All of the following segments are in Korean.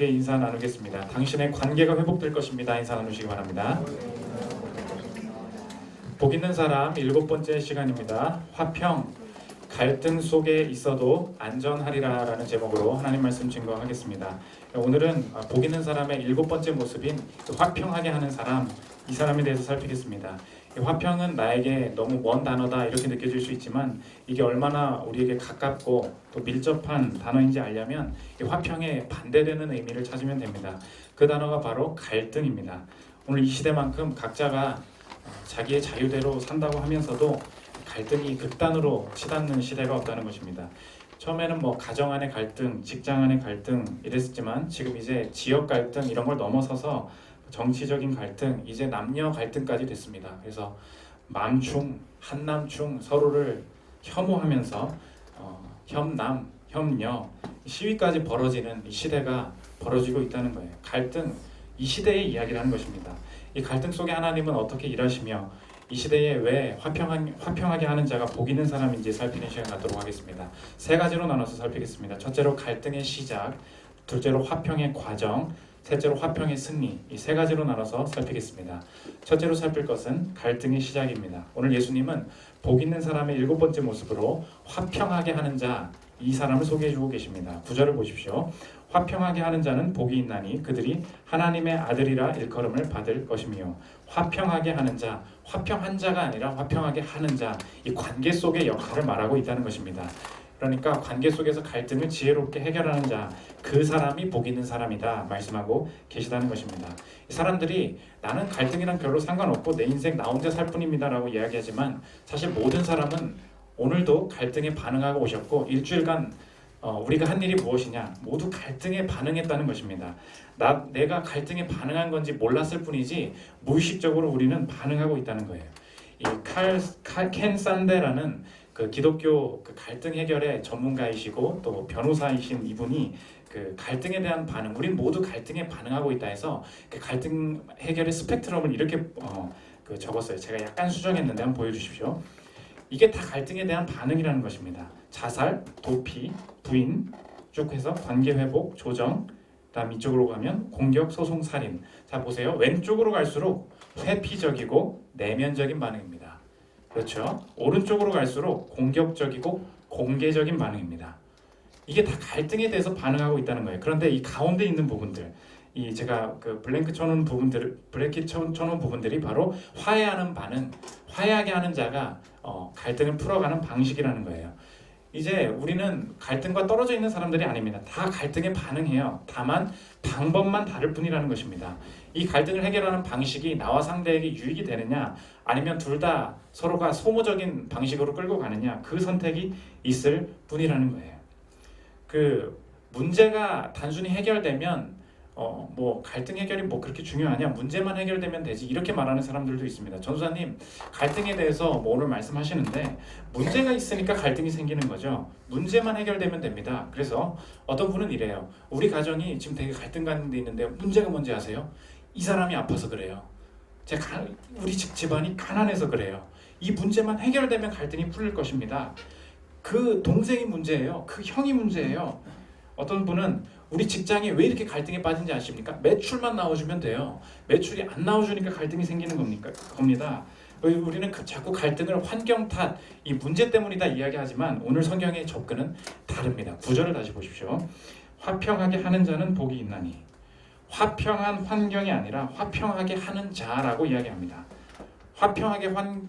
인사 나누겠습니다. 당신의 관계가 회복될 것입니다. 인사 나누시기 바랍니다. 복 있는 사람 7번째 시간입니다. 화평, 갈등 속에 있어도 안전하리라 라는 제목으로 하나님 말씀 증거하겠습니다. 오늘은 복 있는 사람의 7번째 모습인 화평하게 하는 사람, 이 사람에 대해서 살피겠습니다. 화평은 나에게 너무 먼 단어다 이렇게 느껴질 수 있지만 이게 얼마나 우리에게 가깝고 또 밀접한 단어인지 알려면 이 화평에 반대되는 의미를 찾으면 됩니다. 그 단어가 바로 갈등입니다. 오늘 이 시대만큼 각자가 자기의 자유대로 산다고 하면서도 갈등이 극단으로 치닫는 시대가 없다는 것입니다. 처음에는 가정 안의 갈등, 직장 안의 갈등 이랬지만 지금 이제 지역 갈등 이런 걸 넘어서서 정치적인 갈등, 이제 남녀 갈등까지 됐습니다. 그래서 만충, 한남충 서로를 혐오하면서 혐남, 혐녀 시위까지 벌어지는 이 시대가 벌어지고 있다는 거예요. 갈등, 이 시대의 이야기를 하는 것입니다. 이 갈등 속에 하나님은 어떻게 일하시며 이 시대에 왜 화평하게 하는 자가 복 있는 사람인지 살피는 시간 갖도록 하겠습니다. 세 가지로 나눠서 살피겠습니다. 첫째로 갈등의 시작, 둘째로 화평의 과정, 셋째로 화평의 승리, 이 세 가지로 나눠서 살피겠습니다. 첫째로 살필 것은 갈등의 시작입니다. 오늘 예수님은 복 있는 사람의 7번째 모습으로 화평하게 하는 자, 이 사람을 소개해주고 계십니다. 9절을 보십시오. 화평하게 하는 자는 복이 있나니 그들이 하나님의 아들이라 일컬음을 받을 것이며, 화평하게 하는 자, 화평한 자가 아니라 화평하게 하는 자, 이 관계 속의 역할을 말하고 있다는 것입니다. 그러니까 관계 속에서 갈등을 지혜롭게 해결하는 자, 그 사람이 복 있는 사람이다 말씀하고 계시다는 것입니다. 이 사람들이 나는 갈등이랑 별로 상관없고 내 인생 나 혼자 살 뿐입니다 라고 이야기하지만 사실 모든 사람은 오늘도 갈등에 반응하고 오셨고 일주일간 우리가 한 일이 무엇이냐, 모두 갈등에 반응했다는 것입니다. 내가 갈등에 반응한 건지 몰랐을 뿐이지 무의식적으로 우리는 반응하고 있다는 거예요. 이 켄 산데라는 그 기독교 그 갈등 해결의 전문가이시고 또 변호사이신 이분이 그 갈등에 대한 반응, 우린 모두 갈등에 반응하고 있다 해서 그 갈등 해결의 스펙트럼을 이렇게 적었어요. 제가 약간 수정했는데 한번 보여주십시오. 이게 다 갈등에 대한 반응이라는 것입니다. 자살, 도피, 부인, 쭉 해서 관계 회복, 조정, 다음 이쪽으로 가면 공격, 소송, 살인. 자 보세요. 왼쪽으로 갈수록 회피적이고 내면적인 반응입니다. 그렇죠? 오른쪽으로 갈수록 공격적이고 공개적인 반응입니다. 이게 다 갈등에 대해서 반응하고 있다는 거예요. 그런데 이 가운데 있는 부분들, 이 제가 그 브랭크 쳐놓은 부분들이 바로 화해하는 반응, 화해하게 하는 자가 갈등을 풀어가는 방식이라는 거예요. 이제 우리는 갈등과 떨어져 있는 사람들이 아닙니다. 다 갈등에 반응해요. 다만 방법만 다를 뿐이라는 것입니다. 이 갈등을 해결하는 방식이 나와 상대에게 유익이 되느냐, 아니면 둘 다 서로가 소모적인 방식으로 끌고 가느냐, 그 선택이 있을 뿐이라는 거예요. 그 문제가 단순히 해결되면 갈등 해결이 그렇게 중요하냐, 문제만 해결되면 되지, 이렇게 말하는 사람들도 있습니다. 전도사님, 갈등에 대해서 오늘 말씀하시는데 문제가 있으니까 갈등이 생기는 거죠. 문제만 해결되면 됩니다. 그래서 어떤 분은 이래요. 우리 가정이 지금 되게 갈등 가운데 있는데 문제가 뭔지 아세요? 이 사람이 아파서 그래요. 우리 집안이 가난해서 그래요. 이 문제만 해결되면 갈등이 풀릴 것입니다. 그 동생이 문제예요. 그 형이 문제예요. 어떤 분은 우리 직장이 왜 이렇게 갈등에 빠진지 아십니까? 매출만 나와주면 돼요. 매출이 안 나와주니까 갈등이 생기는 겁니다. 우리는 자꾸 갈등을 환경 탓, 이 문제 때문이다 이야기하지만 오늘 성경의 접근은 다릅니다. 9절을 다시 보십시오. 화평하게 하는 자는 복이 있나니, 화평한 환경이 아니라 화평하게 하는 자라고 이야기합니다. 화평한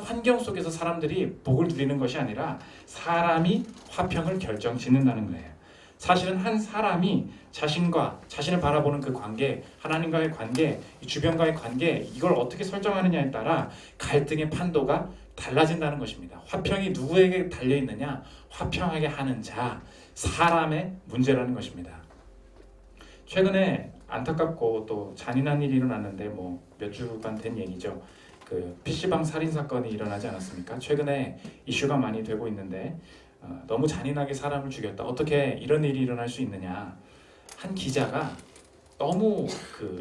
환경 속에서 사람들이 복을 누리는 것이 아니라 사람이 화평을 결정짓는다는 거예요. 사실은 한 사람이 자신을 바라보는 그 관계, 하나님과의 관계, 주변과의 관계, 이걸 어떻게 설정하느냐에 따라 갈등의 판도가 달라진다는 것입니다. 화평이 누구에게 달려있느냐? 화평하게 하는 자, 사람의 문제라는 것입니다. 최근에 안타깝고 또 잔인한 일이 일어났는데 몇 주간 된 얘기죠. 그 PC방 살인 사건이 일어나지 않았습니까? 최근에 이슈가 많이 되고 있는데 너무 잔인하게 사람을 죽였다. 어떻게 이런 일이 일어날 수 있느냐? 한 기자가 너무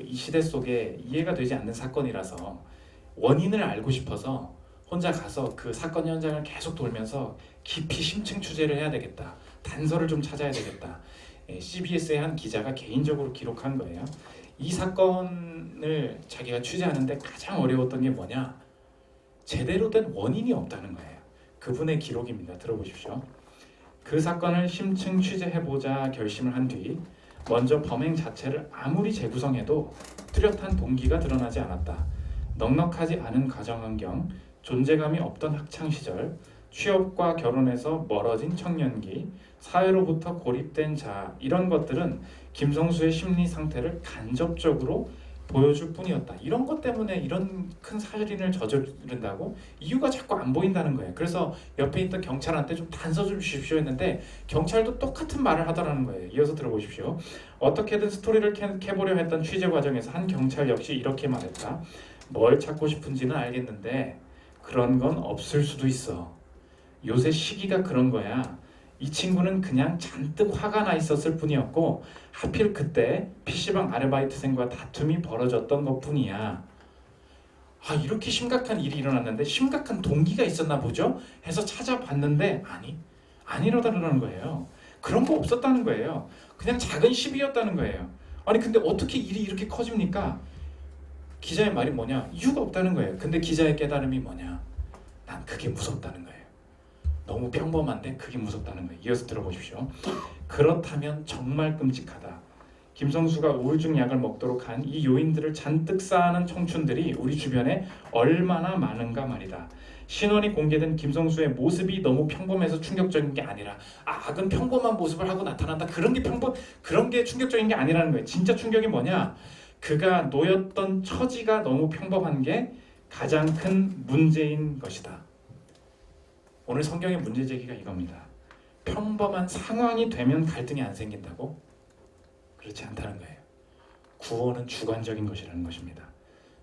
이 시대 속에 이해가 되지 않는 사건이라서 원인을 알고 싶어서 혼자 가서 그 사건 현장을 계속 돌면서 깊이 심층 취재를 해야 되겠다. 단서를 좀 찾아야 되겠다. CBS의 한 기자가 개인적으로 기록한 거예요. 이 사건을 자기가 취재하는데 가장 어려웠던 게 뭐냐? 제대로 된 원인이 없다는 거예요. 그분의 기록입니다. 들어보십시오. 그 사건을 심층 취재해보자 결심을 한 뒤 먼저 범행 자체를 아무리 재구성해도 뚜렷한 동기가 드러나지 않았다. 넉넉하지 않은 가정환경, 존재감이 없던 학창시절, 취업과 결혼에서 멀어진 청년기, 사회로부터 고립된 자아, 이런 것들은 김성수의 심리 상태를 간접적으로 보여줄 뿐이었다. 이런 것 때문에 이런 큰 살인을 저지른다고 이유가 자꾸 안 보인다는 거예요. 그래서 옆에 있던 경찰한테 좀 단서 좀 주십시오 했는데 경찰도 똑같은 말을 하더라는 거예요. 이어서 들어보십시오. 어떻게든 스토리를 캐보려 했던 취재 과정에서 한 경찰 역시 이렇게 말했다. 뭘 찾고 싶은지는 알겠는데 그런 건 없을 수도 있어. 요새 시기가 그런 거야. 이 친구는 그냥 잔뜩 화가 나 있었을 뿐이었고 하필 그때 PC방 아르바이트생과 다툼이 벌어졌던 것뿐이야. 이렇게 심각한 일이 일어났는데 심각한 동기가 있었나 보죠? 해서 찾아봤는데 아니라는 거예요. 그런 거 없었다는 거예요. 그냥 작은 시비였다는 거예요. 아니 근데 어떻게 일이 이렇게 커집니까? 기자의 말이 뭐냐? 이유가 없다는 거예요. 근데 기자의 깨달음이 뭐냐? 난 그게 무섭다는 거예요. 너무 평범한데 그게 무섭다는 거예요. 이어서 들어보십시오. 그렇다면 정말 끔찍하다. 김성수가 우울증 약을 먹도록 한 이 요인들을 잔뜩 쌓아놓은 청춘들이 우리 주변에 얼마나 많은가 말이다. 신원이 공개된 김성수의 모습이 너무 평범해서 충격적인 게 아니라 악은 평범한 모습을 하고 나타난다. 그런 게 충격적인 게 아니라는 거예요. 진짜 충격이 뭐냐? 그가 놓였던 처지가 너무 평범한 게 가장 큰 문제인 것이다. 오늘 성경의 문제 제기가 이겁니다. 평범한 상황이 되면 갈등이 안 생긴다고? 그렇지 않다는 거예요. 구원은 주관적인 것이라는 것입니다.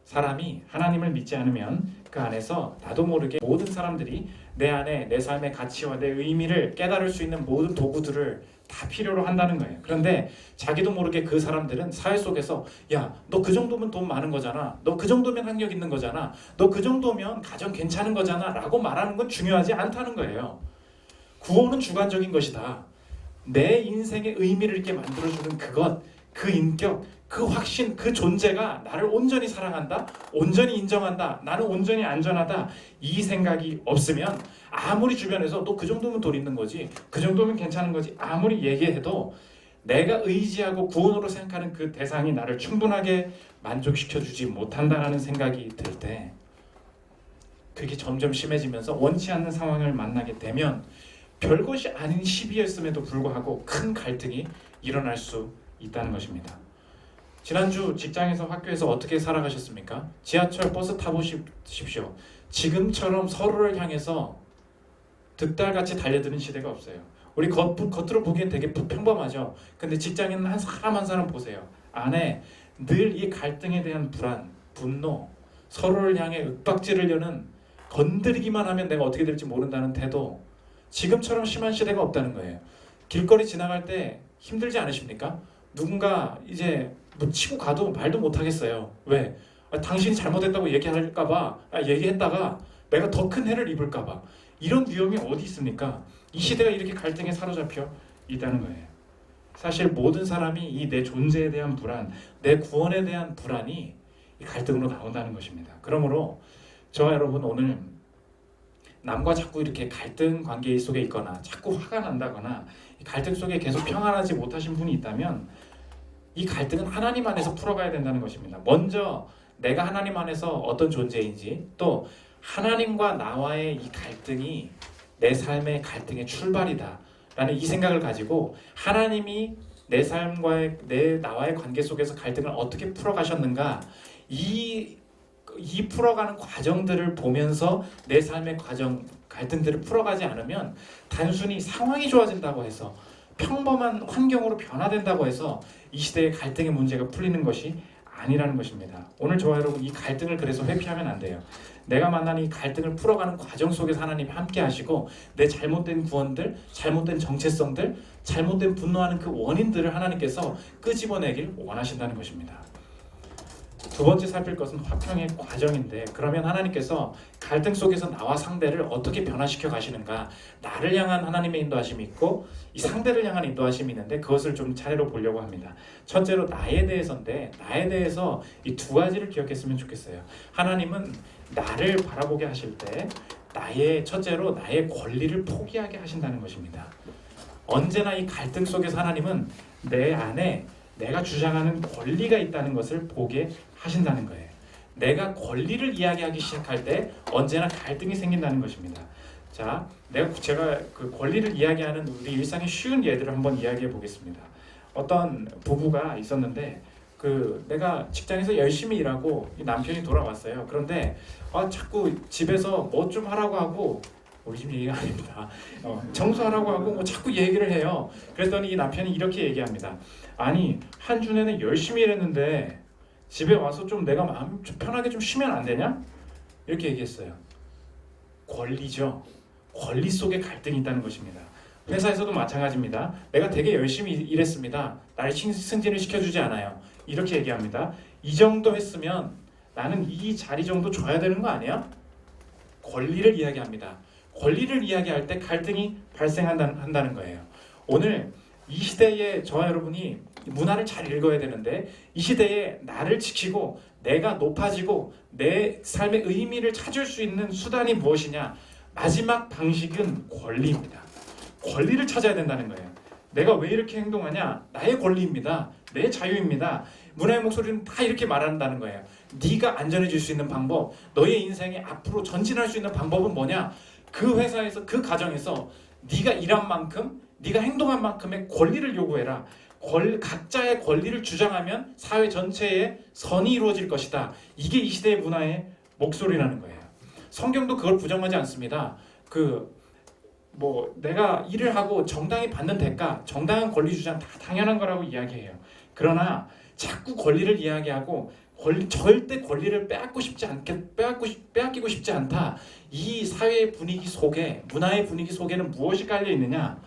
사람이 하나님을 믿지 않으면 그 안에서 나도 모르게 모든 사람들이 내 안에 내 삶의 가치와 내 의미를 깨달을 수 있는 모든 도구들을 다 필요로 한다는 거예요. 그런데 자기도 모르게 그 사람들은 사회 속에서 야, 너 그 정도면 돈 많은 거잖아. 너 그 정도면 학력 있는 거잖아. 너 그 정도면 가정 괜찮은 거잖아. 라고 말하는 건 중요하지 않다는 거예요. 구원은 주관적인 것이다. 내 인생의 의미를 있게 만들어주는 그것, 그 인격, 그 확신, 그 존재가 나를 온전히 사랑한다, 온전히 인정한다, 나는 온전히 안전하다, 이 생각이 없으면 아무리 주변에서 너 그 정도면 돈 있는 거지, 그 정도면 괜찮은 거지 아무리 얘기해도 내가 의지하고 구원으로 생각하는 그 대상이 나를 충분하게 만족시켜주지 못한다는 생각이 들 때 그게 점점 심해지면서 원치 않는 상황을 만나게 되면 별것이 아닌 시비였음에도 불구하고 큰 갈등이 일어날 수 있다는 것입니다. 지난주 직장에서 학교에서 어떻게 살아가셨습니까? 지하철 버스 타보십시오. 지금처럼 서로를 향해서 득달같이 달려드는 시대가 없어요. 우리 겉으로 보기엔 되게 평범하죠. 근데 직장에는 한 사람 보세요. 안에 늘 이 갈등에 대한 불안, 분노, 서로를 향해 윽박지르려는, 건드리기만 하면 내가 어떻게 될지 모른다는 태도, 지금처럼 심한 시대가 없다는 거예요. 길거리 지나갈 때 힘들지 않으십니까? 누군가 이제 뭐 치고 가도 말도 못하겠어요. 왜? 당신이 잘못했다고 얘기할까봐, 얘기했다가 내가 더 큰 해를 입을까봐. 이런 위험이 어디 있습니까? 이 시대가 이렇게 갈등에 사로잡혀 있다는 거예요. 사실 모든 사람이 이 내 존재에 대한 불안, 내 구원에 대한 불안이 이 갈등으로 나온다는 것입니다. 그러므로 저와 여러분 오늘 남과 자꾸 이렇게 갈등 관계 속에 있거나 자꾸 화가 난다거나 갈등 속에 계속 평안하지 못하신 분이 있다면 이 갈등은 하나님 안에서 풀어가야 된다는 것입니다. 먼저 내가 하나님 안에서 어떤 존재인지, 또 하나님과 나와의 이 갈등이 내 삶의 갈등의 출발이다 라는 이 생각을 가지고 하나님이 내 삶과의 나와의 관계 속에서 갈등을 어떻게 풀어가셨는가, 이 풀어가는 과정들을 보면서 내 삶의 갈등들을 풀어가지 않으면 단순히 상황이 좋아진다고 해서, 평범한 환경으로 변화된다고 해서 이 시대의 갈등의 문제가 풀리는 것이 아니라는 것입니다. 오늘 저와 여러분 이 갈등을 그래서 회피하면 안 돼요. 내가 만난 이 갈등을 풀어가는 과정 속에서 하나님이 함께 하시고 내 잘못된 구원들, 잘못된 정체성들, 잘못된 분노하는 그 원인들을 하나님께서 끄집어내길 원하신다는 것입니다. 두 번째 살필 것은 화평의 과정인데, 그러면 하나님께서 갈등 속에서 나와 상대를 어떻게 변화시켜 가시는가, 나를 향한 하나님의 인도하심이 있고 이 상대를 향한 인도하심이 있는데, 그것을 좀 차례로 보려고 합니다. 첫째로 나에 대해서인데, 나에 대해서 이 두 가지를 기억했으면 좋겠어요. 하나님은 나를 바라보게 하실 때 첫째로 나의 권리를 포기하게 하신다는 것입니다. 언제나 이 갈등 속에서 하나님은 내 안에 내가 주장하는 권리가 있다는 것을 보게 하신다는 거예요. 내가 권리를 이야기하기 시작할 때 언제나 갈등이 생긴다는 것입니다. 자, 제가 그 권리를 이야기하는 우리 일상의 쉬운 예들을 한번 이야기해 보겠습니다. 어떤 부부가 있었는데, 내가 직장에서 열심히 일하고 남편이 돌아왔어요. 그런데 자꾸 집에서 뭐 좀 하라고 하고, 우리 집 얘기가 아닙니다. 청소하라고 하고 뭐 자꾸 얘기를 해요. 그랬더니 이 남편이 이렇게 얘기합니다. 아니, 한 주 내내 열심히 일했는데 집에 와서 좀 내가 마음 좀 편하게 좀 쉬면 안 되냐? 이렇게 얘기했어요. 권리죠. 권리 속에 갈등이 있다는 것입니다. 회사에서도 마찬가지입니다. 내가 되게 열심히 일했습니다. 날 승진을 시켜주지 않아요. 이렇게 얘기합니다. 이 정도 했으면 나는 이 자리 정도 줘야 되는 거 아니야? 권리를 이야기합니다. 권리를 이야기할 때 갈등이 발생한다는 거예요. 오늘 이 시대에 저와 여러분이 문화를 잘 읽어야 되는데, 이 시대에 나를 지키고 내가 높아지고 내 삶의 의미를 찾을 수 있는 수단이 무엇이냐? 마지막 방식은 권리입니다. 권리를 찾아야 된다는 거예요. 내가 왜 이렇게 행동하냐? 나의 권리입니다. 내 자유입니다. 문화의 목소리는 다 이렇게 말한다는 거예요. 네가 안전해질 수 있는 방법, 너의 인생에 앞으로 전진할 수 있는 방법은 뭐냐? 그 회사에서, 그 가정에서 네가 일한 만큼, 네가 행동한 만큼의 권리를 요구해라. 각자의 권리를 주장하면 사회 전체에 선이 이루어질 것이다. 이게 이 시대의 문화의 목소리라는 거예요. 성경도 그걸 부정하지 않습니다. 내가 일을 하고 정당히 받는 대가, 정당한 권리 주장 다 당연한 거라고 이야기해요. 그러나 자꾸 권리를 이야기하고 절대 권리를 빼앗기고 싶지 않다. 이 사회의 분위기 속에, 문화의 분위기 속에는 무엇이 깔려 있느냐?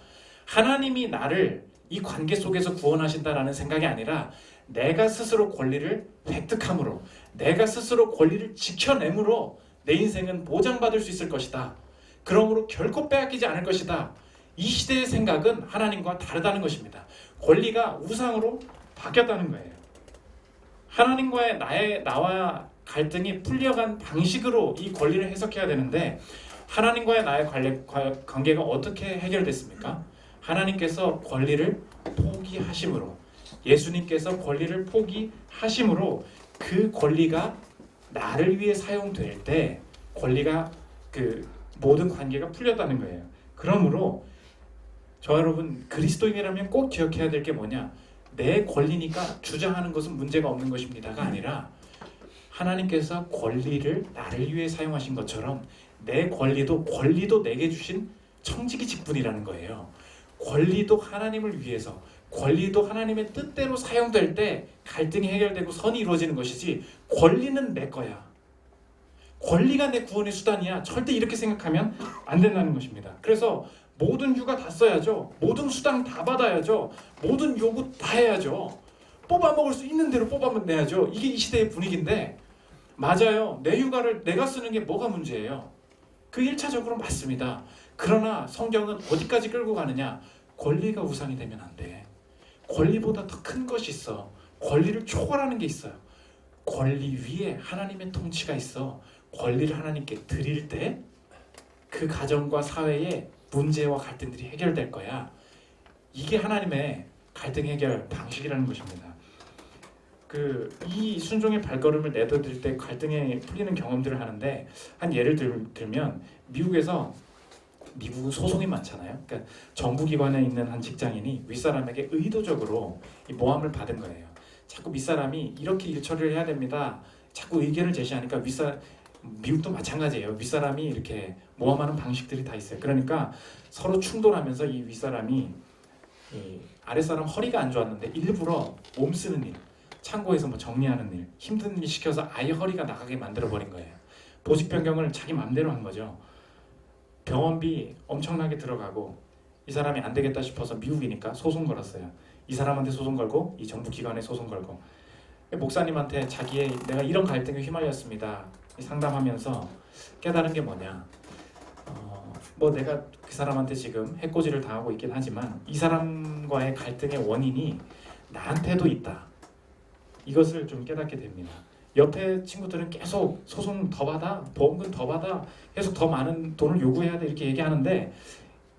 하나님이 나를 이 관계 속에서 구원하신다라는 생각이 아니라, 내가 스스로 권리를 획득함으로, 내가 스스로 권리를 지켜내므로 내 인생은 보장받을 수 있을 것이다. 그러므로 결코 빼앗기지 않을 것이다. 이 시대의 생각은 하나님과 다르다는 것입니다. 권리가 우상으로 바뀌었다는 거예요. 하나님과의 나와 갈등이 풀려간 방식으로 이 권리를 해석해야 되는데, 하나님과의 나의 관계가 어떻게 해결됐습니까? 하나님께서 권리를 포기하심으로, 예수님께서 권리를 포기하심으로 그 권리가 나를 위해 사용될 때 권리가 모든 관계가 풀렸다는 거예요. 그러므로 여러분, 그리스도인이라면 꼭 기억해야 될 게 뭐냐? 내 권리니까 주장하는 것은 문제가 없는 것입니다가 아니라, 하나님께서 권리를 나를 위해 사용하신 것처럼 내 권리도 내게 주신 청지기 직분이라는 거예요. 권리도 하나님을 위해서, 권리도 하나님의 뜻대로 사용될 때 갈등이 해결되고 선이 이루어지는 것이지, 권리는 내 거야, 권리가 내 구원의 수단이야, 절대 이렇게 생각하면 안 된다는 것입니다. 그래서 모든 휴가 다 써야죠. 모든 수당 다 받아야죠. 모든 요구 다 해야죠. 뽑아먹을 수 있는 대로 뽑아내야죠. 이게 이 시대의 분위기인데, 맞아요. 내 휴가를 내가 쓰는 게 뭐가 문제예요? 그 1차적으로 맞습니다. 그러나 성경은 어디까지 끌고 가느냐? 권리가 우상이 되면 안 돼. 권리보다 더 큰 것이 있어. 권리를 초월하는 게 있어요. 권리 위에 하나님의 통치가 있어. 권리를 하나님께 드릴 때 그 가정과 사회의 문제와 갈등들이 해결될 거야. 이게 하나님의 갈등 해결 방식이라는 것입니다. 이 순종의 발걸음을 내디딜 때 갈등이 풀리는 경험들을 하는데, 한 예를 들면 미국은 소송이 많잖아요. 그러니까 정부기관에 있는 한 직장인이 윗사람에게 의도적으로 이 모함을 받은 거예요. 자꾸 윗사람이 이렇게 일 처리를 해야 됩니다. 자꾸 의견을 제시하니까 미국도 마찬가지예요. 윗사람이 이렇게 모함하는 방식들이 다 있어요. 그러니까 서로 충돌하면서 이 윗사람이 이 아랫사람 허리가 안 좋았는데 일부러 몸 쓰는 일, 창고에서 뭐 정리하는 일, 힘든 일 시켜서 아예 허리가 나가게 만들어버린 거예요. 보직 변경을 자기 맘대로 한 거죠. 병원비 엄청나게 들어가고, 이 사람이 안 되겠다 싶어서 미국이니까 소송 걸었어요. 이 사람한테 소송 걸고, 이 정부 기관에 소송 걸고, 목사님한테 내가 이런 갈등에 휘말렸습니다 상담하면서 깨달은 게 뭐냐, 뭐 내가 그 사람한테 지금 해코지를 당하고 있긴 하지만 이 사람과의 갈등의 원인이 나한테도 있다, 이것을 좀 깨닫게 됩니다. 옆에 친구들은 계속 소송 더 받아, 보험금 더 받아, 계속 더 많은 돈을 요구해야 돼 이렇게 얘기하는데,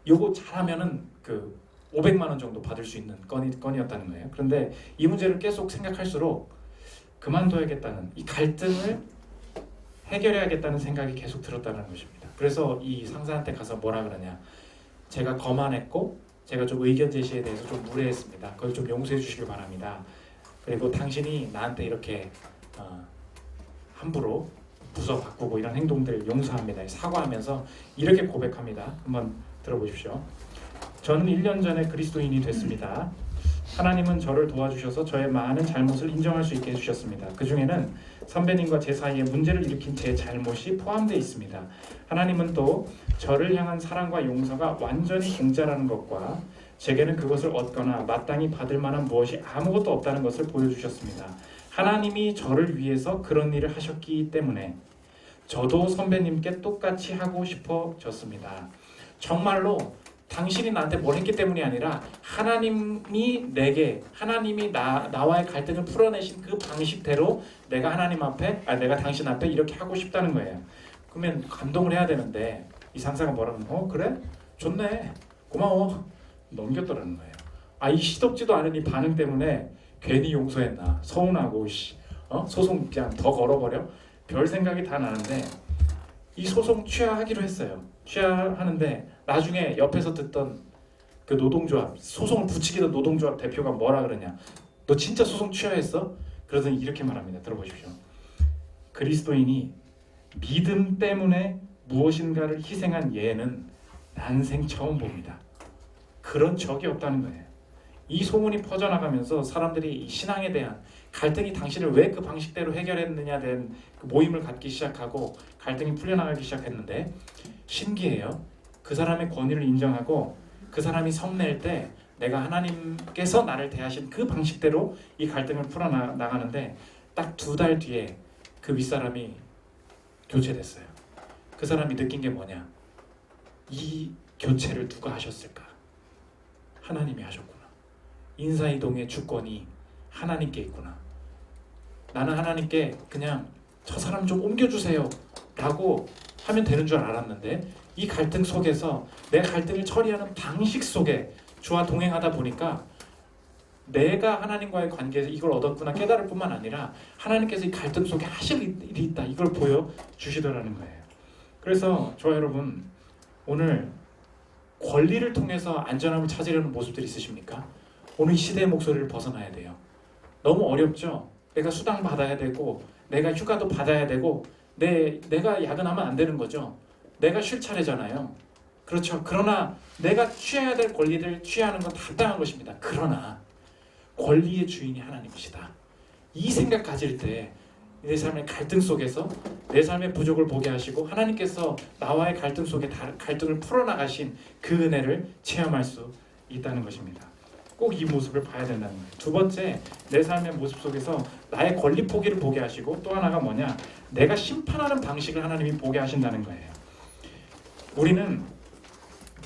요거 잘하면은 그 500만 원 정도 받을 수 있는 건이었다는 거예요. 그런데 이 문제를 계속 생각할수록 그만둬야겠다는, 이 갈등을 해결해야겠다는 생각이 계속 들었다는 것입니다. 그래서 이 상사한테 가서 뭐라 그러냐, 제가 거만했고 제가 좀 의견 제시에 대해서 좀 무례했습니다. 그걸 좀 용서해 주시길 바랍니다. 그리고 당신이 나한테 이렇게 함부로 부서 바꾸고 이런 행동들 용서합니다. 사과하면서 이렇게 고백합니다. 한번 들어보십시오. 저는 1년 전에 그리스도인이 됐습니다. 하나님은 저를 도와주셔서 저의 많은 잘못을 인정할 수 있게 해주셨습니다. 그 중에는 선배님과 제 사이에 문제를 일으킨 제 잘못이 포함되어 있습니다. 하나님은 또 저를 향한 사랑과 용서가 완전히 공짜라는 것과 제게는 그것을 얻거나 마땅히 받을 만한 무엇이 아무것도 없다는 것을 보여주셨습니다. 하나님이 저를 위해서 그런 일을 하셨기 때문에 저도 선배님께 똑같이 하고 싶어졌습니다. 정말로 당신이 나한테 뭘 했기 때문이 아니라 하나님이 나와의 갈등을 풀어내신 그 방식대로 내가 내가 당신 앞에 이렇게 하고 싶다는 거예요. 그러면 감동을 해야 되는데 이 상사가 뭐라면 그래? 좋네, 고마워, 넘겼더라는 거예요. 이 시덥지도 않은 이 반응 때문에 괜히 용서했나, 서운하고 소송 그냥 더 걸어버려, 별 생각이 다 나는데 이 소송 취하하기로 했어요. 취하하는데 나중에 옆에서 듣던 그 노동조합, 소송을 부추기던 노동조합 대표가 뭐라 그러냐, 너 진짜 소송 취하했어? 그러더니 이렇게 말합니다. 들어보십시오. 그리스도인이 믿음 때문에 무엇인가를 희생한 예는 난생 처음 봅니다. 그런 적이 없다는 거예요. 이 소문이 퍼져나가면서 사람들이 이 신앙에 대한 갈등이 당신을 왜 그 방식대로 해결했느냐에 대한 그 모임을 갖기 시작하고 갈등이 풀려나가기 시작했는데, 신기해요. 그 사람의 권위를 인정하고 그 사람이 성낼 때 내가 하나님께서 나를 대하신 그 방식대로 이 갈등을 풀어나가는데 딱 2달 뒤에 그 윗사람이 교체됐어요. 그 사람이 느낀 게 뭐냐, 이 교체를 누가 하셨을까? 하나님이 하셨구나. 인사이동의 주권이 하나님께 있구나. 나는 하나님께 그냥 저 사람 좀 옮겨주세요 라고 하면 되는 줄 알았는데, 이 갈등 속에서 내 갈등을 처리하는 방식 속에 주와 동행하다 보니까 내가 하나님과의 관계에서 이걸 얻었구나 깨달을 뿐만 아니라 하나님께서 이 갈등 속에 하실 일이 있다, 이걸 보여주시더라는 거예요. 그래서 저와 여러분, 오늘 권리를 통해서 안전함을 찾으려는 모습들이 있으십니까? 오늘 이 시대의 목소리를 벗어나야 돼요. 너무 어렵죠? 내가 수당 받아야 되고 내가 휴가도 받아야 되고 내가 야근하면 안 되는 거죠. 내가 쉴 차례잖아요. 그렇죠. 그러나 내가 취해야 될 권리를 취하는 건 타당한 것입니다. 그러나 권리의 주인이 하나님이시다, 이 생각 가질 때 내 삶의 갈등 속에서 내 삶의 부족을 보게 하시고 하나님께서 나와의 갈등 속에 갈등을 풀어나가신 그 은혜를 체험할 수 있다는 것입니다. 꼭 이 모습을 봐야 된다는 거예요. 2번째, 내 삶의 모습 속에서 나의 권리 포기를 보게 하시고, 또 하나가 뭐냐, 내가 심판하는 방식을 하나님이 보게 하신다는 거예요. 우리는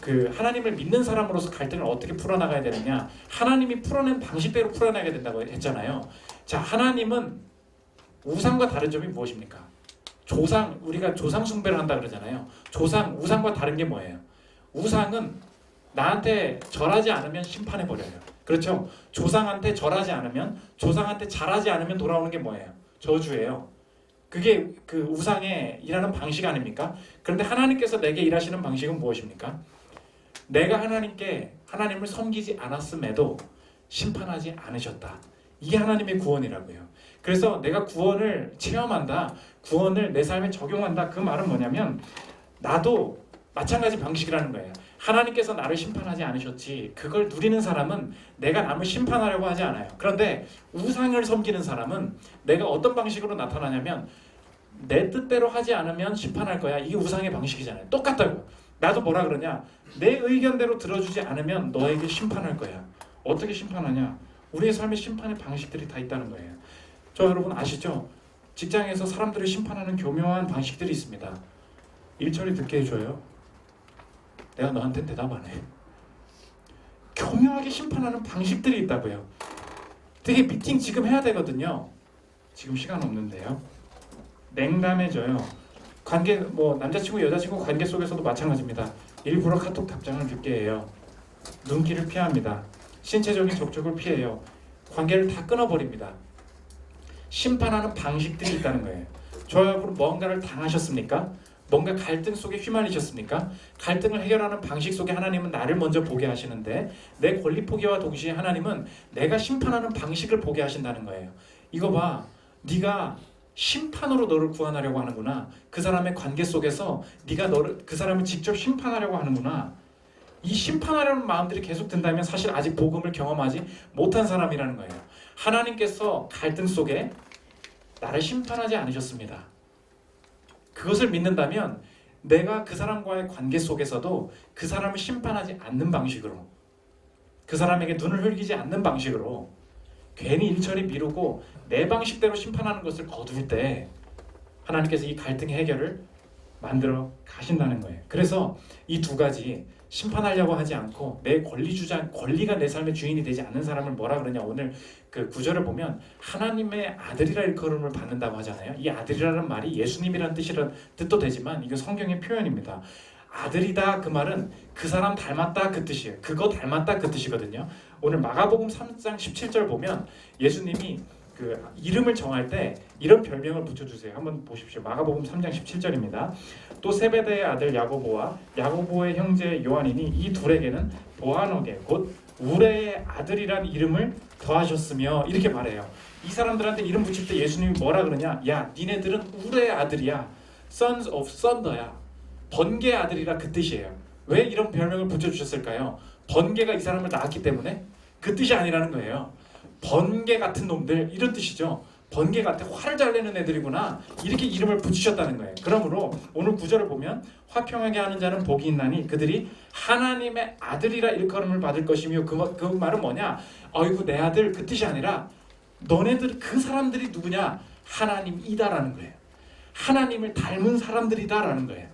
그 하나님을 믿는 사람으로서 갈등을 어떻게 풀어나가야 되느냐, 하나님이 풀어낸 방식대로 풀어나가야 된다고 했잖아요. 자, 하나님은 우상과 다른 점이 무엇입니까? 우리가 조상 숭배를 한다 그러잖아요. 우상과 다른 게 뭐예요? 우상은 나한테 절하지 않으면 심판해 버려요. 그렇죠? 조상한테 절하지 않으면, 조상한테 잘하지 않으면 돌아오는 게 뭐예요? 저주예요. 그게 그 우상의 일하는 방식 아닙니까? 그런데 하나님께서 내게 일하시는 방식은 무엇입니까? 내가 하나님을 섬기지 않았음에도 심판하지 않으셨다. 이게 하나님의 구원이라고요. 그래서 내가 구원을 체험한다, 구원을 내 삶에 적용한다, 그 말은 뭐냐면 나도 마찬가지 방식이라는 거예요. 하나님께서 나를 심판하지 않으셨지, 그걸 누리는 사람은 내가 남을 심판하려고 하지 않아요. 그런데 우상을 섬기는 사람은 내가 어떤 방식으로 나타나냐면 내 뜻대로 하지 않으면 심판할 거야. 이게 우상의 방식이잖아요. 똑같다고. 나도 뭐라 그러냐, 내 의견대로 들어주지 않으면 너에게 심판할 거야. 어떻게 심판하냐? 우리의 삶의 심판의 방식들이 다 있다는 거예요. 저 여러분 아시죠? 직장에서 사람들을 심판하는 교묘한 방식들이 있습니다. 일 처리 듣게 해줘요. 내가 너한테 대답 안 해. 교묘하게 심판하는 방식들이 있다고요. 되게 미팅 지금 해야 되거든요. 지금 시간 없는데요. 냉담해져요. 관계 뭐 남자친구 여자친구 관계 속에서도 마찬가지입니다. 일부러 카톡 답장을 늦게 해요. 눈길을 피합니다. 신체적인 접촉을 피해요. 관계를 다 끊어버립니다. 심판하는 방식들이 있다는 거예요. 저 여러분 뭔가를 당하셨습니까? 뭔가 갈등 속에 휘말리셨습니까? 갈등을 해결하는 방식 속에 하나님은 나를 먼저 보게 하시는데 내 권리 포기와 동시에 하나님은 내가 심판하는 방식을 보게 하신다는 거예요. 이거 봐. 네가 심판으로 너를 구원하려고 하는구나. 그 사람의 관계 속에서 네가 그 사람을 직접 심판하려고 하는구나. 이 심판하려는 마음들이 계속 든다면 사실 아직 복음을 경험하지 못한 사람이라는 거예요. 하나님께서 갈등 속에 나를 심판하지 않으셨습니다. 그것을 믿는다면 내가 그 사람과의 관계 속에서도 그 사람을 심판하지 않는 방식으로, 그 사람에게 눈을 흘기지 않는 방식으로 괜히 일처리 미루고 내 방식대로 심판하는 것을 거둘 때 하나님께서 이 갈등의 해결을 만들어 가신다는 거예요. 그래서 이 두 가지, 심판하려고 하지 않고 내 권리가 내 삶의 주인이 되지 않는 사람을 뭐라 그러냐, 오늘 그 구절을 보면 하나님의 아들이라 일컬음을 받는다고 하잖아요. 이 아들이라는 말이 예수님이라는 뜻도 되지만 이게 성경의 표현입니다. 아들이다 그 말은 그 사람 닮았다 그 뜻이에요. 그거 닮았다 그 뜻이거든요. 오늘 마가복음 3장 17절 보면 예수님이 그 이름을 정할 때 이런 별명을 붙여주세요. 한번 보십시오. 마가복음 3장 17절입니다. 또 세베대의 아들 야고보와 야고보의 형제 요한이니 이 둘에게는 보아너게 곧 우레의 아들이란 이름을 더하셨으며, 이렇게 말해요. 이 사람들한테 이름 붙일 때 예수님이 뭐라 그러냐, 야 니네들은 우레의 아들이야, sons of thunder야, 번개의 아들이라 그 뜻이에요. 왜 이런 별명을 붙여주셨을까요? 번개가 이 사람을 낳았기 때문에? 그 뜻이 아니라는 거예요. 번개 같은 놈들, 이런 뜻이죠. 번개 같은 화를 잘 내는 애들이구나, 이렇게 이름을 붙이셨다는 거예요. 그러므로 오늘 구절을 보면 화평하게 하는 자는 복이 있나니 그들이 하나님의 아들이라 일컬음을 받을 것이며, 그 말은 뭐냐, 어이구 내 아들, 그 뜻이 아니라 너네들 그 사람들이 누구냐, 하나님이다라는 거예요. 하나님을 닮은 사람들이다라는 거예요.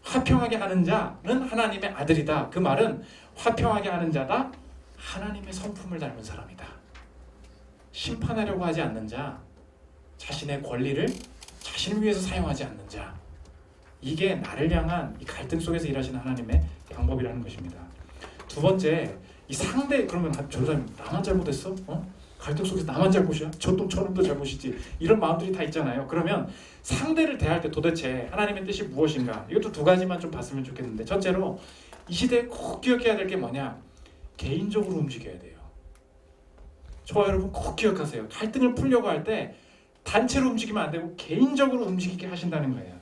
화평하게 하는 자는 하나님의 아들이다. 그 말은 화평하게 하는 자다, 하나님의 성품을 닮은 사람이다. 심판하려고 하지 않는 자, 자신의 권리를 자신을 위해서 사용하지 않는 자, 이게 나를 향한 이 갈등 속에서 일하시는 하나님의 방법이라는 것입니다. 두 번째, 이 상대, 그러면 저 사람 나만 잘못했어? 갈등 속에서 나만 잘못이야? 저놈도 잘못이지, 이런 마음들이 다 있잖아요. 그러면 상대를 대할 때 도대체 하나님의 뜻이 무엇인가? 이것도 두 가지만 좀 봤으면 좋겠는데, 첫째로 이 시대에 꼭 기억해야 될 게 뭐냐, 개인적으로 움직여야 돼요. 저와 여러분 꼭 기억하세요. 갈등을 풀려고 할 때 단체로 움직이면 안 되고 개인적으로 움직이게 하신다는 거예요.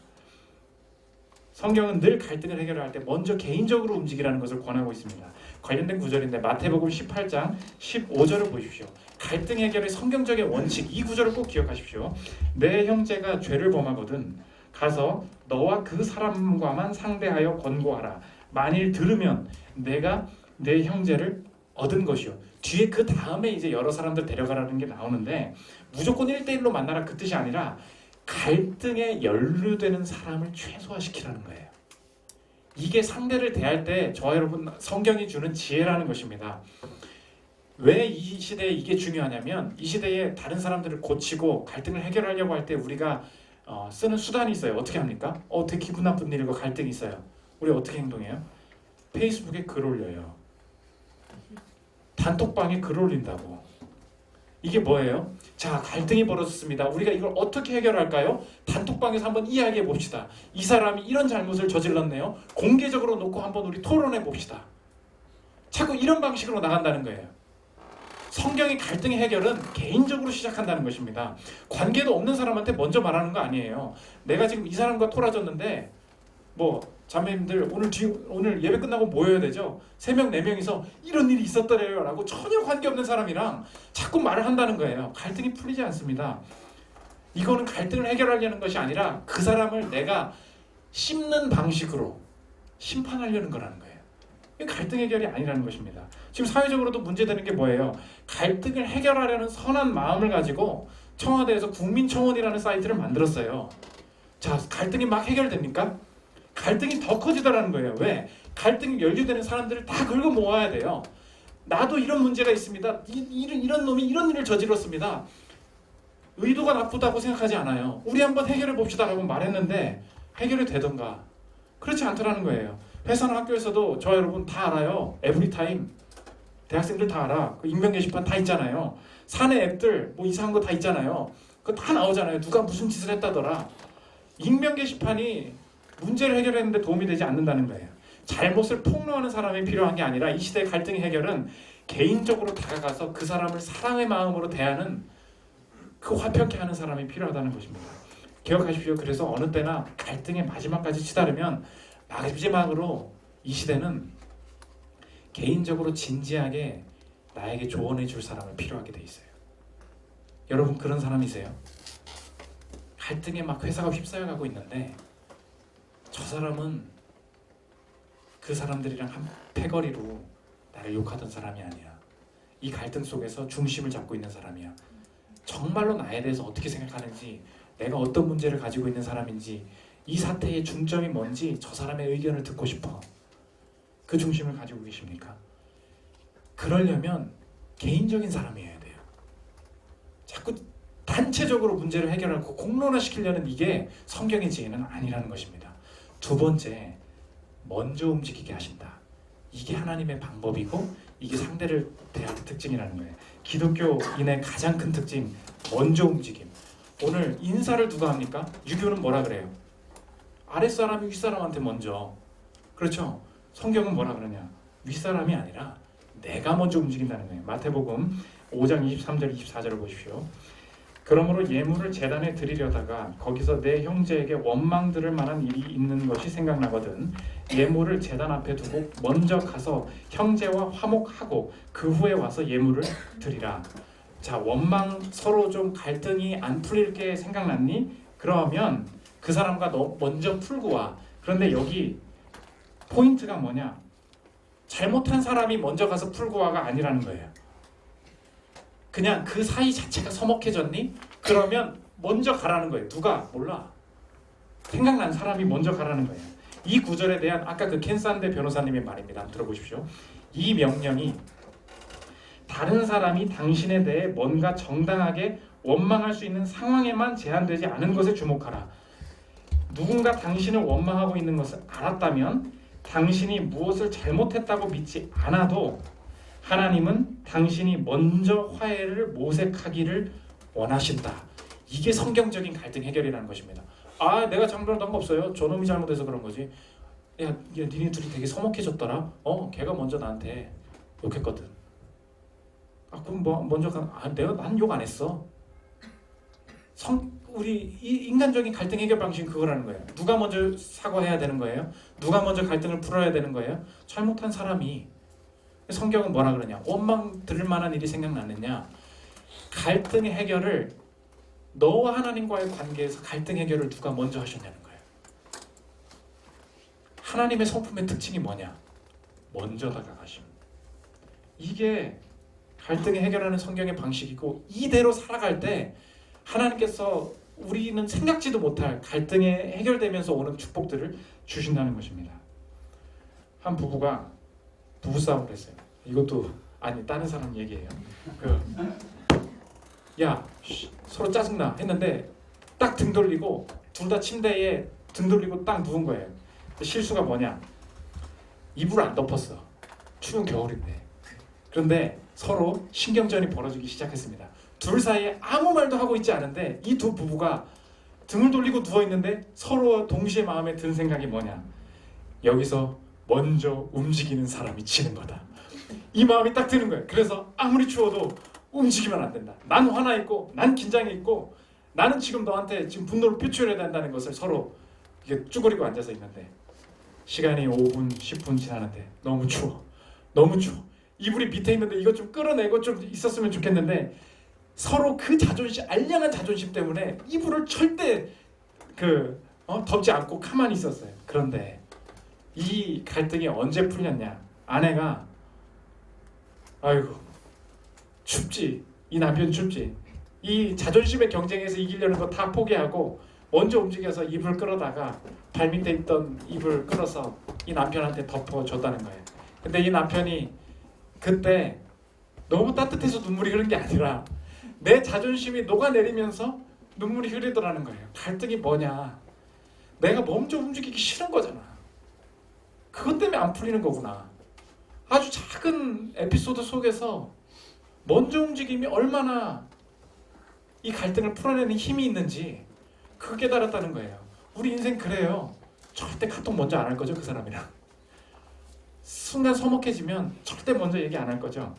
성경은 늘 갈등을 해결할 때 먼저 개인적으로 움직이라는 것을 권하고 있습니다. 관련된 구절인데 마태복음 18장 15절을 보십시오. 갈등 해결의 성경적인 원칙, 이 구절을 꼭 기억하십시오. 내 형제가 죄를 범하거든 가서 너와 그 사람과만 상대하여 권고하라. 만일 들으면 내가 내 형제를 얻은 것이요. 뒤에 그 다음에 이제 여러 사람들 데려가라는 게 나오는데, 무조건 1대1로 만나라 그 뜻이 아니라 갈등에 연루되는 사람을 최소화시키라는 거예요. 이게 상대를 대할 때 저와 여러분 성경이 주는 지혜라는 것입니다. 왜 이 시대에 이게 중요하냐면, 이 시대에 다른 사람들을 고치고 갈등을 해결하려고 할 때 우리가 쓰는 수단이 있어요. 어떻게 합니까? 되게 기분 나쁜 일이고 갈등이 있어요. 우리 어떻게 행동해요? 페이스북에 글 올려요. 단톡방에 글 올린다고. 이게 뭐예요? 자, 갈등이 벌어졌습니다. 우리가 이걸 어떻게 해결할까요? 단톡방에서 한번 이야기해 봅시다. 이 사람이 이런 잘못을 저질렀네요. 공개적으로 놓고 한번 우리 토론해 봅시다. 자꾸 이런 방식으로 나간다는 거예요. 성경의 갈등의 해결은 개인적으로 시작한다는 것입니다. 관계도 없는 사람한테 먼저 말하는 거 아니에요. 내가 지금 이 사람과 토라졌는데 자매님들 오늘 예배 끝나고 모여야 되죠. 3명 4명이서 이런 일이 있었더래요 라고 전혀 관계없는 사람이랑 자꾸 말을 한다는 거예요. 갈등이 풀리지 않습니다. 이거는 갈등을 해결하려는 것이 아니라 그 사람을 내가 씹는 방식으로 심판하려는 거라는 거예요. 이게 갈등 해결이 아니라는 것입니다. 지금 사회적으로도 문제되는 게 뭐예요? 갈등을 해결하려는 선한 마음을 가지고 청와대에서 국민청원이라는 사이트를 만들었어요. 자, 갈등이 막 해결됩니까? 갈등이 더 커지더라는 거예요. 왜? 갈등이 연루되는 사람들을 다 긁어 모아야 돼요. 나도 이런 문제가 있습니다. 이런 놈이 이런 일을 저질렀습니다. 의도가 나쁘다고 생각하지 않아요. 우리 한번 해결해 봅시다 라고 말했는데 해결이 되던가 그렇지 않더라는 거예요. 회사나 학교에서도 저와 여러분 다 알아요. 에브리타임 대학생들 다 알아. 그 익명 게시판 다 있잖아요. 사내 앱들 뭐 이상한 거 다 있잖아요. 그거 다 나오잖아요. 누가 무슨 짓을 했다더라. 익명 게시판이 문제를 해결하는데 도움이 되지 않는다는 거예요. 잘못을 폭로하는 사람이 필요한 게 아니라 이 시대의 갈등 해결은 개인적으로 다가가서 그 사람을 사랑의 마음으로 대하는 그 화평케 하는 사람이 필요하다는 것입니다. 기억하십시오. 그래서 어느 때나 갈등의 마지막까지 치달으면 마지막으로 이 시대는 개인적으로 진지하게 나에게 조언해 줄 사람을 필요하게 돼 있어요. 여러분 그런 사람이세요? 갈등에 막 회사가 휩싸여가고 있는데 저 사람은 그 사람들이랑 한 패거리로 나를 욕하던 사람이 아니야. 이 갈등 속에서 중심을 잡고 있는 사람이야. 정말로 나에 대해서 어떻게 생각하는지, 내가 어떤 문제를 가지고 있는 사람인지, 이 사태의 중점이 뭔지 저 사람의 의견을 듣고 싶어. 그 중심을 가지고 계십니까? 그러려면 개인적인 사람이어야 돼요. 자꾸 단체적으로 문제를 해결하고 공론화시키려는 이게 성경의 지혜는 아니라는 것입니다. 두 번째, 먼저 움직이게 하신다. 이게 하나님의 방법이고 이게 상대를 대하는 특징이라는 거예요. 기독교인의 가장 큰 특징, 먼저 움직임. 오늘 인사를 누가 합니까? 유교는 뭐라 그래요? 아랫사람이 윗사람한테 먼저. 그렇죠? 성경은 뭐라 그러냐? 윗사람이 아니라 내가 먼저 움직인다는 거예요. 마태복음 5장 23절 24절을 보십시오. 그러므로 예물을 제단에 드리려다가 거기서 내 형제에게 원망 들을 만한 일이 있는 것이 생각나거든 예물을 제단 앞에 두고 먼저 가서 형제와 화목하고 그 후에 와서 예물을 드리라. 자, 원망 서로 좀 갈등이 안 풀릴 게 생각났니? 그러면 그 사람과 너 먼저 풀고 와. 그런데 여기 포인트가 뭐냐? 잘못한 사람이 먼저 가서 풀고 와가 아니라는 거예요. 그냥 그 사이 자체가 서먹해졌니? 그러면 먼저 가라는 거예요. 누가? 몰라. 생각난 사람이 먼저 가라는 거예요. 이 구절에 대한 아까 그 켄산데 변호사님의 말입니다. 한번 들어보십시오. 이 명령이 다른 사람이 당신에 대해 뭔가 정당하게 원망할 수 있는 상황에만 제한되지 않은 것에 주목하라. 누군가 당신을 원망하고 있는 것을 알았다면 당신이 무엇을 잘못했다고 믿지 않아도 하나님은 당신이 먼저 화해를 모색하기를 원하신다. 이게 성경적인 갈등 해결이라는 것입니다. 아, 내가 잘못한 거 없어요. 저놈이 잘못해서 그런 거지. 야, 니네 둘이 되게 서먹해졌더라. 걔가 먼저 나한테 욕했거든. 아, 그럼 뭐 먼저 난 욕 안 했어. 우리 인간적인 갈등 해결 방식은 그거라는 거예요. 누가 먼저 사과해야 되는 거예요? 누가 먼저 갈등을 풀어야 되는 거예요? 잘못한 사람이. 성경은 뭐라 그러냐? 원망 들을 만한 일이 생각났느냐? 갈등의 해결을 너와 하나님과의 관계에서 갈등 해결을 누가 먼저 하셨냐는 거예요. 하나님의 성품의 특징이 뭐냐? 먼저 다가가심. 이게 갈등을 해결하는 성경의 방식이고 이대로 살아갈 때 하나님께서 우리는 생각지도 못할 갈등이 해결되면서 오는 축복들을 주신다는 것입니다. 한 부부가 부부싸움을 했어요. 이것도 아니 다른 사람 얘기예요. 서로 짜증나 했는데 딱 등 돌리고 둘 다 침대에 등 돌리고 딱 누운 거예요. 실수가 뭐냐? 이불을 안 덮었어. 추운 겨울인데. 그런데 서로 신경전이 벌어지기 시작했습니다. 둘 사이에 아무 말도 하고 있지 않은데 이 두 부부가 등을 돌리고 누워있는데 서로 동시에 마음에 든 생각이 뭐냐? 여기서 먼저 움직이는 사람이 지는 거다. 이 마음이 딱 드는 거예요. 그래서 아무리 추워도 움직이면 안 된다. 난 화나 있고 난 긴장해 있고 나는 지금 너한테 지금 분노를 표출해야 된다는 것을 서로 이게 쭈그리고 앉아서 있는데 시간이 5분, 10분 지나는데 너무 추워. 너무 추워. 이불이 밑에 있는데 이것 좀 끌어내고 좀 있었으면 좋겠는데 서로 그 자존심, 알량한 자존심 때문에 이불을 절대 덮지 않고 가만히 있었어요. 그런데 이 갈등이 언제 풀렸냐? 아내가 아이고 춥지. 이 남편 춥지. 이 자존심의 경쟁에서 이기려는 거 다 포기하고 먼저 움직여서 이불 끌어다가 발 밑에 있던 이불 끌어서 이 남편한테 덮어줬다는 거예요. 근데 이 남편이 그때 너무 따뜻해서 눈물이 흐른 게 아니라 내 자존심이 녹아내리면서 눈물이 흐르더라는 거예요. 갈등이 뭐냐? 내가 먼저 움직이기 싫은 거잖아. 그것 때문에 안 풀리는 거구나. 아주 작은 에피소드 속에서 먼저 움직임이 얼마나 이 갈등을 풀어내는 힘이 있는지 그거 깨달았다는 거예요. 우리 인생 그래요. 절대 카톡 먼저 안 할 거죠, 그 사람이랑. 순간 서먹해지면 절대 먼저 얘기 안 할 거죠.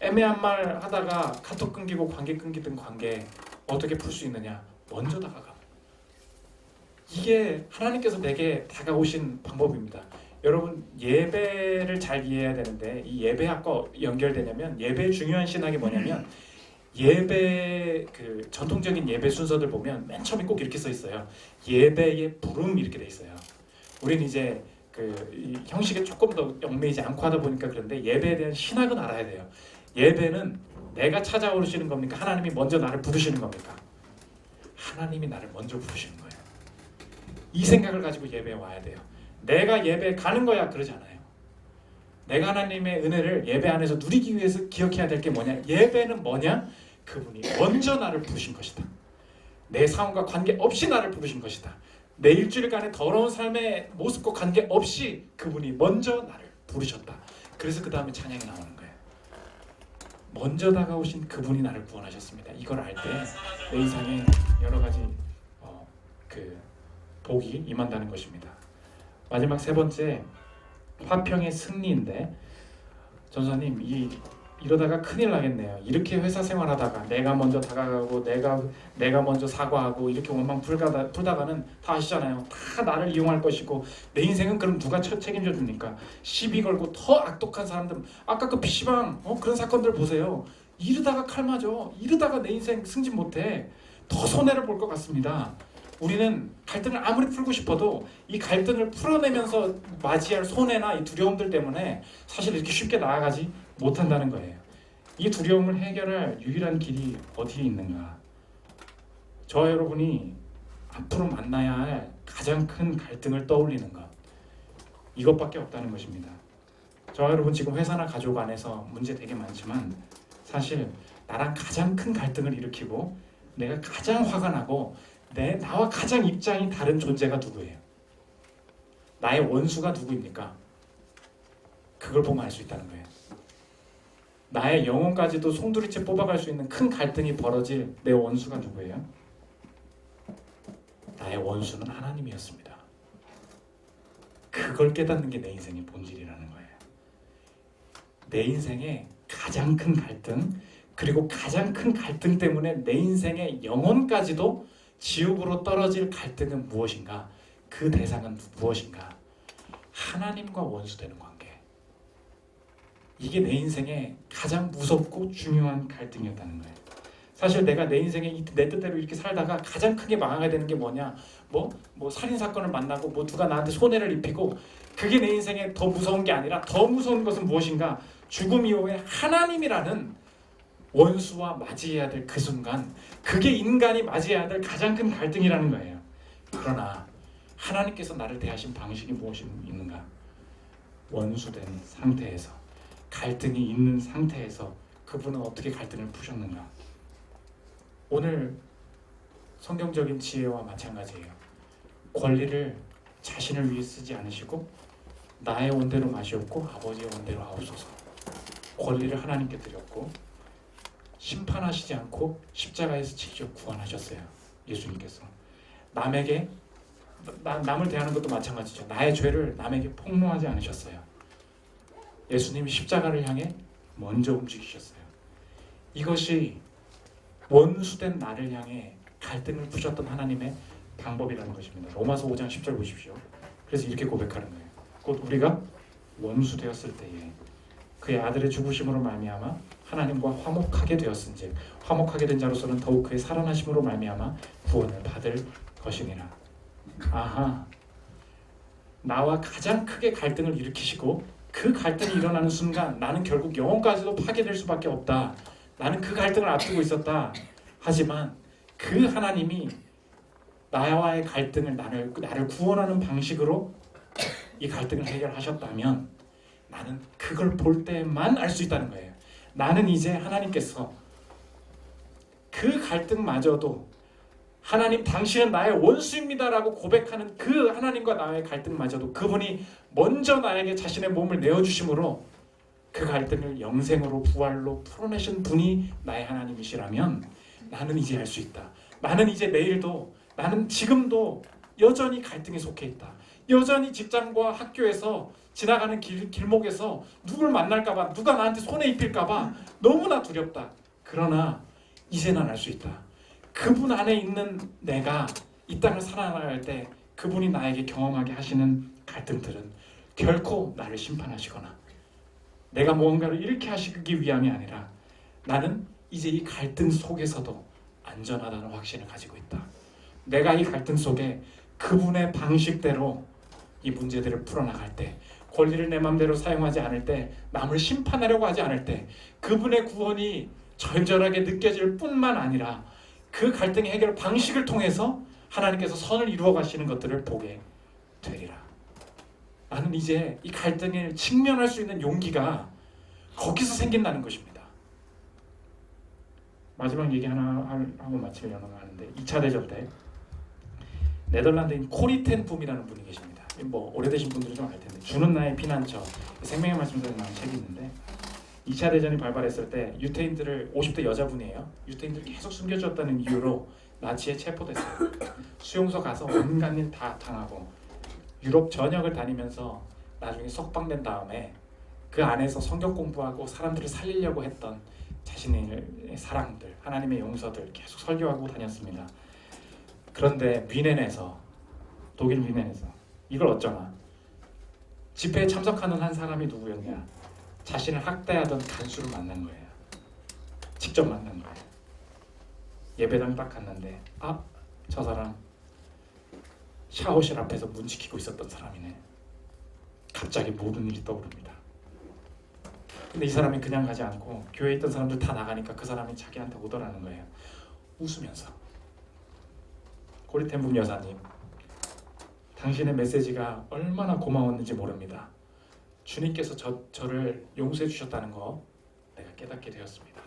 애매한 말 하다가 카톡 끊기고 관계 끊기던 관계 어떻게 풀 수 있느냐? 먼저 다가가. 이게 하나님께서 내게 다가오신 방법입니다. 여러분, 예배를 잘 이해해야 되는데 이 예배학과 연결되냐면, 예배의 중요한 신학이 뭐냐면, 예배 그 전통적인 예배 순서들 보면 맨 처음에 꼭 이렇게 써 있어요. 예배의 부름 이렇게 돼 있어요. 우리는 이제 이 형식에 조금 더 얽매이지 않고 하다 보니까 그런데 예배에 대한 신학은 알아야 돼요. 예배는 내가 찾아오시는 겁니까? 하나님이 먼저 나를 부르시는 겁니까? 하나님이 나를 먼저 부르시는 거예요. 이 생각을 가지고 예배에 와야 돼요. 내가 예배에 가는 거야 그러지 않아요. 내가 하나님의 은혜를 예배 안에서 누리기 위해서 기억해야 될 게 뭐냐? 예배는 뭐냐? 그분이 먼저 나를 부르신 것이다. 내 상황과 관계없이 나를 부르신 것이다. 내 일주일간의 더러운 삶의 모습과 관계없이 그분이 먼저 나를 부르셨다. 그래서 그 다음에 찬양이 나오는 거예요. 먼저 다가오신 그분이 나를 구원하셨습니다. 이걸 알 때 내 인생에 여러 가지 복이 임한다는 것입니다. 마지막 세 번째, 화평의 승리인데, 전사님 이러다가 큰일 나겠네요. 이렇게 회사 생활하다가 내가 먼저 다가가고 내가 먼저 사과하고 이렇게 원망 풀다가는 다 아시잖아요. 다 나를 이용할 것이고 내 인생은 그럼 누가 책임져 줍니까? 시비 걸고 더 악독한 사람들, 아까 그 PC방 그런 사건들 보세요. 이러다가 칼 맞아. 이러다가 내 인생 승진 못해. 더 손해를 볼 것 같습니다. 우리는 갈등을 아무리 풀고 싶어도 이 갈등을 풀어내면서 맞이할 손해나 이 두려움들 때문에 사실 이렇게 쉽게 나아가지 못한다는 거예요. 이 두려움을 해결할 유일한 길이 어디에 있는가? 저와 여러분이 앞으로 만나야 할 가장 큰 갈등을 떠올리는 것, 이것밖에 없다는 것입니다. 저와 여러분 지금 회사나 가족 안에서 문제 되게 많지만 사실 나랑 가장 큰 갈등을 일으키고 내가 가장 화가 나고 나와 가장 입장이 다른 존재가 누구예요? 나의 원수가 누구입니까? 그걸 보면 알 수 있다는 거예요. 나의 영혼까지도 송두리째 뽑아갈 수 있는 큰 갈등이 벌어질 내 원수가 누구예요? 나의 원수는 하나님이었습니다. 그걸 깨닫는 게 내 인생의 본질이라는 거예요. 내 인생의 가장 큰 갈등, 그리고 가장 큰 갈등 때문에 내 인생의 영혼까지도 지옥으로 떨어질 갈등은 무엇인가? 그 대상은 무엇인가? 하나님과 원수되는 관계. 이게 내 인생의 가장 무섭고 중요한 갈등이었다는 거예요. 사실 내가 내 인생에 내 뜻대로 이렇게 살다가 가장 크게 망하게 되는 게 뭐냐? 뭐 살인 사건을 만나고 누가 나한테 손해를 입히고, 그게 내 인생에 더 무서운 게 아니라 더 무서운 것은 무엇인가? 죽음 이후에 하나님이라는 원수와 맞이해야 될 그 순간, 그게 인간이 맞이해야 될 가장 큰 갈등이라는 거예요. 그러나 하나님께서 나를 대하신 방식이 무엇이 있는가? 원수된 상태에서, 갈등이 있는 상태에서 그분은 어떻게 갈등을 푸셨는가? 오늘 성경적인 지혜와 마찬가지예요. 권리를 자신을 위해 쓰지 않으시고 나의 원대로 마시옵고 아버지의 원대로 하옵소서. 권리를 하나님께 드렸고 심판하시지 않고 십자가에서 직접 구원하셨어요. 예수님께서 남에게 남을 대하는 것도 마찬가지죠. 나의 죄를 남에게 폭로하지 않으셨어요. 예수님이 십자가를 향해 먼저 움직이셨어요. 이것이 원수된 나를 향해 갈등을 푸셨던 하나님의 방법이라는 것입니다. 로마서 5장 10절 보십시오. 그래서 이렇게 고백하는 거예요. 곧 우리가 원수 되었을 때에 그의 아들의 죽으심으로 말미암아 하나님과 화목하게 되었은즉 화목하게 된 자로서는 더욱 그의 살아나심으로 말미암아 구원을 받을 것이니라. 아하, 나와 가장 크게 갈등을 일으키시고 그 갈등이 일어나는 순간 나는 결국 영혼까지도 파괴될 수밖에 없다. 나는 그 갈등을 앞두고 있었다. 하지만 그 하나님이 나와의 갈등을 나를 구원하는 방식으로 이 갈등을 해결하셨다면 나는 그걸 볼 때만 알 수 있다는 거예요. 나는 이제 하나님께서 그 갈등마저도 하나님 당신은 나의 원수입니다라고 고백하는 그 하나님과 나의 갈등마저도 그분이 먼저 나에게 자신의 몸을 내어주심으로 그 갈등을 영생으로 부활로 풀어내신 분이 나의 하나님이시라면 나는 이제 알 수 있다. 나는 이제 내일도 나는 지금도 여전히 갈등에 속해 있다. 여전히 직장과 학교에서 지나가는 길목에서 누굴 만날까봐 누가 나한테 손에 입힐까봐 너무나 두렵다. 그러나 이제 난 알 수 있다. 그분 안에 있는 내가 이 땅을 살아나갈 때 그분이 나에게 경험하게 하시는 갈등들은 결코 나를 심판하시거나 내가 무언가를 이렇게 하시기 위함이 아니라 나는 이제 이 갈등 속에서도 안전하다는 확신을 가지고 있다. 내가 이 갈등 속에 그분의 방식대로 이 문제들을 풀어나갈 때 권리를 내 맘대로 사용하지 않을 때 남을 심판하려고 하지 않을 때 그분의 구원이 절절하게 느껴질 뿐만 아니라 그 갈등의 해결 방식을 통해서 하나님께서 선을 이루어 가시는 것들을 보게 되리라. 나는 이제 이 갈등을 직면할 수 있는 용기가 거기서 생긴다는 것입니다. 마지막 얘기 하나 하고 마치려고 하는데 2차 대전 때 네덜란드인 코리 텐 붐이라는 분이 계십니다. 뭐 오래되신 분들은 좀 알 텐데 주는 나의 피난처 생명의 말씀에 나온 책이 있는데 2차 대전이 발발했을 때 유태인들을 50대 여자분이에요. 유태인들을 계속 숨겨줬다는 이유로 나치에 체포됐어요. 수용소 가서 온갖 일 다 당하고 유럽 전역을 다니면서 나중에 석방된 다음에 그 안에서 성경 공부하고 사람들을 살리려고 했던 자신의 사랑들, 하나님의 용서들 계속 설교하고 다녔습니다. 그런데 뮌헨에서 독일 뮌헨에서 이걸 어쩌나 집회에 참석하는 한 사람이 누구였냐? 자신을 학대하던 간수를 만난 거예요. 직접 만난 거예요. 예배당 딱 갔는데 저 사람 샤워실 앞에서 문 지키고 있었던 사람이네. 갑자기 모든 일이 떠오릅니다. 근데 이 사람이 그냥 가지 않고 교회에 있던 사람들 다 나가니까 그 사람이 자기한테 오더라는 거예요. 웃으면서 고리텐 붐 여사님, 당신의 메시지가 얼마나 고마웠는지 모릅니다. 주님께서 저를 용서해 주셨다는 거 내가 깨닫게 되었습니다.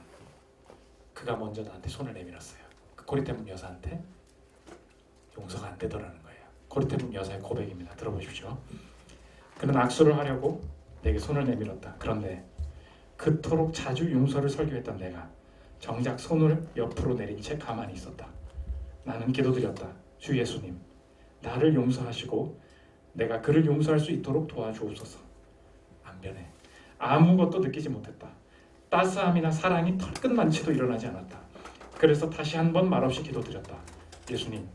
그가 먼저 나한테 손을 내밀었어요. 그 고리텐 붐 여사한테 용서가 안 되더라는 거예요. 고리텐 붐 여사의 고백입니다. 들어보십시오. 그는 악수를 하려고 내게 손을 내밀었다. 그런데 그토록 자주 용서를 설교했던 내가 정작 손을 옆으로 내린 채 가만히 있었다. 나는 기도드렸다. 주 예수님, 나를 용서하시고 내가 그를 용서할 수 있도록 도와주옵소서. 안 변해. 아무것도 느끼지 못했다. 따스함이나 사랑이 털끝만치도 일어나지 않았다. 그래서 다시 한번 말없이 기도드렸다. 예수님,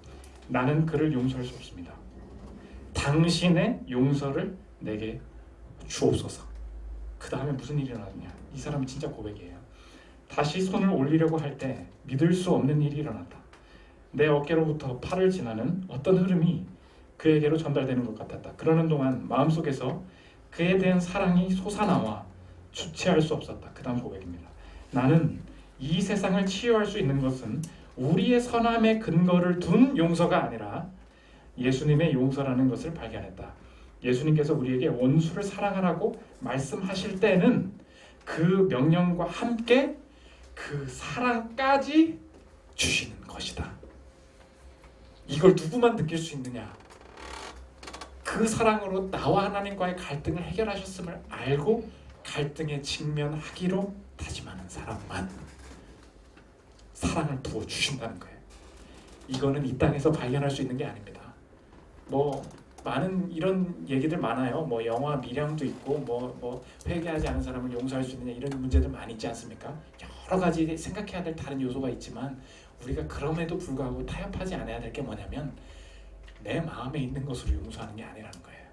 나는 그를 용서할 수 없습니다. 당신의 용서를 내게 주옵소서. 그 다음에 무슨 일이 일어났냐? 이 사람이 진짜 고백이에요. 다시 손을 올리려고 할 때 믿을 수 없는 일이 일어났다. 내 어깨로부터 팔을 지나는 어떤 흐름이 그에게로 전달되는 것 같았다. 그러는 동안 마음속에서 그에 대한 사랑이 솟아나와 주체할 수 없었다. 그 다음 고백입니다. 나는 이 세상을 치유할 수 있는 것은 우리의 선함의 근거를 둔 용서가 아니라 예수님의 용서라는 것을 발견했다. 예수님께서 우리에게 원수를 사랑하라고 말씀하실 때는 그 명령과 함께 그 사랑까지 주시는 것이다. 이걸 누구만 느낄 수 있느냐? 그 사랑으로 나와 하나님과의 갈등을 해결하셨음을 알고 갈등에 직면하기로 다짐하는 사람만 사랑을 부어주신다는 거예요. 이거는 이 땅에서 발견할 수 있는 게 아닙니다. 뭐 많은 이런 얘기들 많아요. 뭐 영화 미량도 있고 뭐 회개하지 않은 사람을 용서할 수 있느냐 이런 문제들 많이 있지 않습니까? 여러 가지 생각해야 될 다른 요소가 있지만 우리가 그럼에도 불구하고 타협하지 않아야 될 게 뭐냐면 내 마음에 있는 것으로 용서하는 게 아니라는 거예요.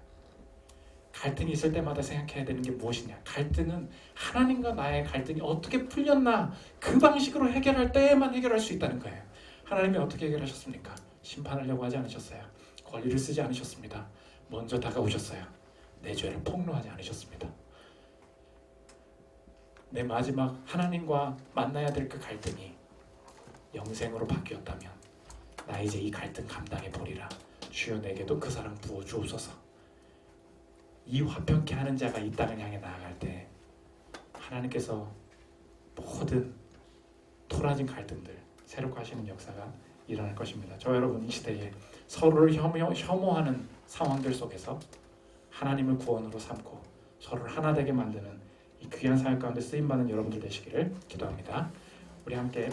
갈등이 있을 때마다 생각해야 되는 게 무엇이냐? 갈등은 하나님과 나의 갈등이 어떻게 풀렸나 그 방식으로 해결할 때에만 해결할 수 있다는 거예요. 하나님이 어떻게 해결하셨습니까? 심판하려고 하지 않으셨어요. 권리를 쓰지 않으셨습니다. 먼저 다가오셨어요. 내 죄를 폭로하지 않으셨습니다. 내 마지막 하나님과 만나야 될 그 갈등이 영생으로 바뀌었다면 나 이제 이 갈등 감당해 보리라. 주여 내게도 그 사랑 부어 주옵소서. 이 화평케 하는 자가 이 땅을 향해 나아갈 때 하나님께서 모든 토라진 갈등들 새롭게 하시는 역사가 일어날 것입니다. 저 여러분 이 시대에 서로를 혐오하는 상황들 속에서 하나님을 구원으로 삼고 서로를 하나 되게 만드는 이 귀한 사역 가운데 쓰임받는 여러분들 되시기를 기도합니다. 우리 함께